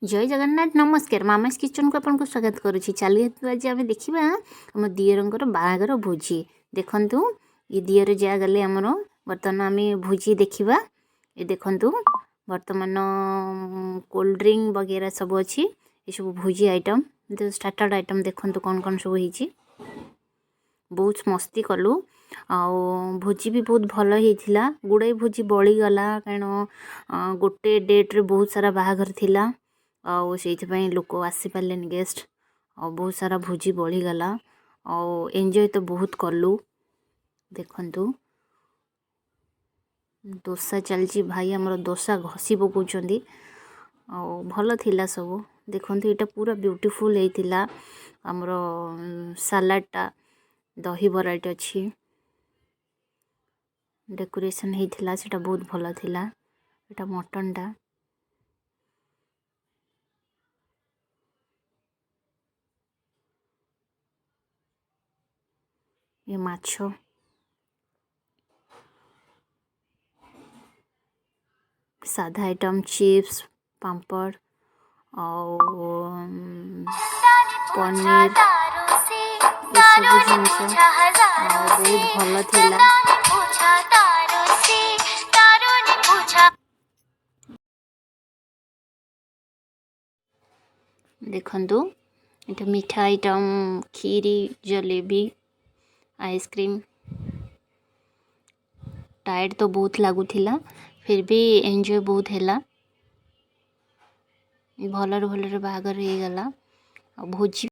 जय जगन्नाथ नमस्कार mama's kitchen को आपको स्वागत करुच्ची चली आज आम देखा आम दियरंकर बाहागर भोजी देखु ये दियर जहाँ गले आमर बर्तमान आम भोजी देखा ये देखु बर्तमान कोल्ड ड्रिंक वगैरह सब अच्छी ये सब भोजी आइटम स्टार्टर्ड आइटम देखु कौन कौन सब हो बहुत मस्ती कलु भोजी भी बहुत भल होता गुड़ाई भोजी बड़ीगला कारण गोटे डेट्रे बहुत सारा बाहागर थिला से लोक आसी पारे गेस्ट बहुत सारा भोजी बढ़ीगला एंजॉय तो बहुत कलु देखु दोसा चलची भाई आमर दोसा घसी पकाउछंदी भल थिला सब देखु यहाँ पूरा ब्यूटीफुल होता आमर सालाडटा दही बराटे अच्छी डेकोरेशन होता सेटा बहुत भल थिला एटा मटनटा ये माछो साधा आइटम चिप्स पापड़ और पनीर ये सब जिनस बहुत भल थिला देखंतु इटा मीठा item Kheri jalebi ice cream tired तो बहुत लगुला फिर भी एंजॉय बहुत है भलर भलर बाहागर हो गला भोजी